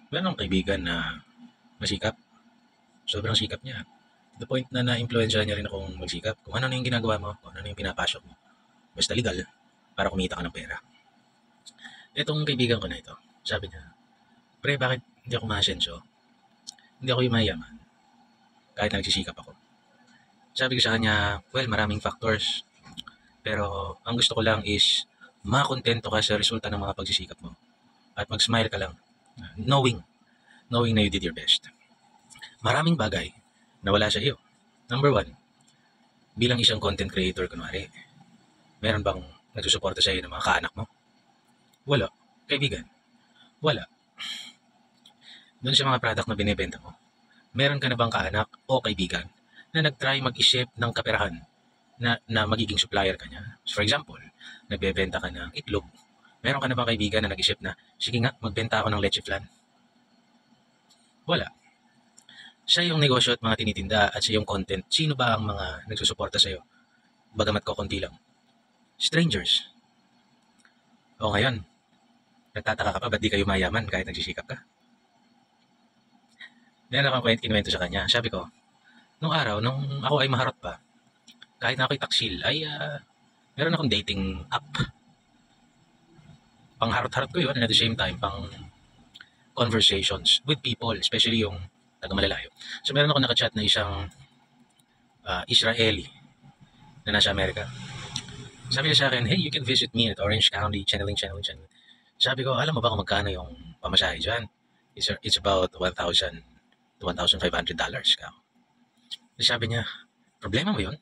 Meron akong kaibigan na masikap. Sobrang sikap niya. To the point na na-influensyahan niya rin akong magsikap. Kung ano na yung ginagawa mo, kung ano na yung pinapasok mo. Basta legal, para kumita ka ng pera. Itong kaibigan ko na ito, sabi niya, pre, bakit hindi ako maasenso? Hindi ako yung mayaman. Kahit na nagsisikap ako. Sabi ko sa kanya, well, maraming factors. Pero ang gusto ko lang is makontento ka sa resulta ng mga pagsisikap mo. At mag-smile ka lang. Knowing na you did your best. Maraming bagay na wala sa iyo. Number one, bilang isang content creator, kunwari, meron bang nagsusuporta sa iyo ng mga kaanak mo? Wala. Kaibigan? Wala. Doon sa mga product na binibenta mo, meron ka na bang kaanak o kaibigan na nag-try mag-isip ng kaperahan na magiging supplier ka niya? So for example, nagbebenta ka ng itlog. Meron ka na bang kaibigan na nag-isip na, sige nga, magbenta ako ng leche flan? Wala. Sa iyong negosyo at mga tinitinda at sa iyong content, sino ba ang mga nagsusuporta sa iyo? Bagamat ko konti lang. Strangers. O ngayon, nagtataka ka pa, ba't di kayo mayaman kahit nagsisikap ka? Meron akong kinuwento sa kanya. Sabi ko, nung araw, nung ako ay maharot pa, kahit na ako'y taksil, ay meron akong dating app. Pang harot-harot ko yun, and at the same time, pang conversations with people, especially yung taga-malalayo. So meron ako nakachat na isang Israeli na nasa Amerika. Sabi niya sa akin, hey, you can visit me at Orange County, channeling. Sabi ko, alam mo ba kung magkano yung pamasahe dyan? It's about $1,000 to $1,500. Sabi niya, problema mo yun?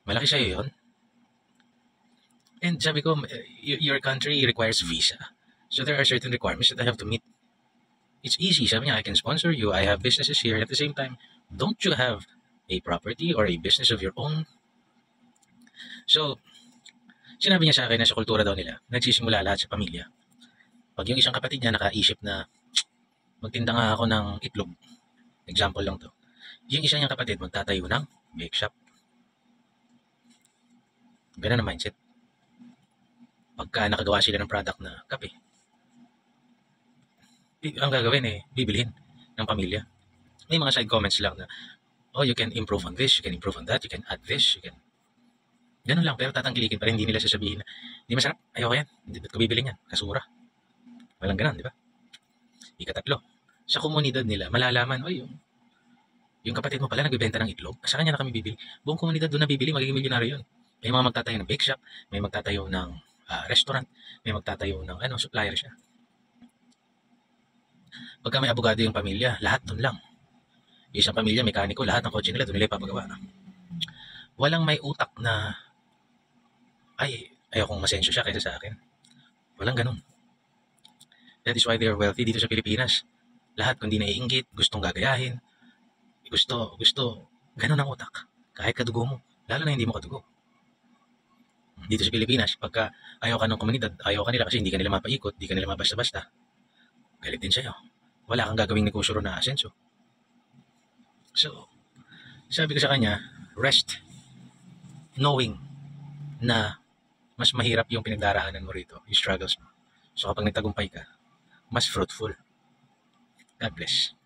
Malaki sa'yo yun? And sabi ko, your country requires visa. So there are certain requirements that I have to meet. It's easy. Sabi niya, I can sponsor you. I have businesses here. At the same time, don't you have a property or a business of your own? So, sinabi niya sa akin na sa kultura daw nila, nagsisimula lahat sa pamilya. Pag yung isang kapatid niya nakaisip na, magtinda nga ako ng itlog. Example lang to. Yung isa niyang kapatid magtatayo ng bake shop. Ganun ang mindset. Pagka nakagawa sila ng product na kape, ang gagawin bibilhin ng pamilya. May mga side comments lang na, oh, you can improve on this, you can improve on that, you can add this, you can... Ganun lang, pero tatangkilikin pa rin, hindi nila sasabihin na, hindi masarap, ayoko yan, hindi ba't ko bibilin yan, kasura. Walang ganun, di ba? Ikatatlo, sa komunidad nila, malalaman, oh, yung kapatid mo pala nagbibenta ng itlog, sa kanya na kami bibili. Buong komunidad doon na bibili, magiging milyonaryo yun. May mga magtatayo ng bake shop, may magtatayo ng restaurant, may magtatayo ng supplier siya. Pagka may abogado yung pamilya, lahat doon lang. Isang pamilya, mekaniko, lahat ng kotse nila doon nila ipapagawa. Walang may utak na, ay, ayokong masensyo siya kaysa sa akin. Walang ganun. That is why they are wealthy dito sa Pilipinas. Lahat kundi naiinggit, gustong gagayahin, gusto, ganun ang utak. Kahit kadugo mo, lalo na hindi mo kadugo. Dito sa Pilipinas, pagka ayaw ka ng komunidad, ayaw ka nila kasi hindi ka nila mapaikot, hindi ka nila mabasta-basta, galit din sa'yo. Wala kang gagawing negosyo na asenso. So, sabi ko sa kanya, rest, knowing na mas mahirap yung pinagdaraanan mo rito, yung struggles mo. So kapag nagtagumpay ka, mas fruitful. God bless.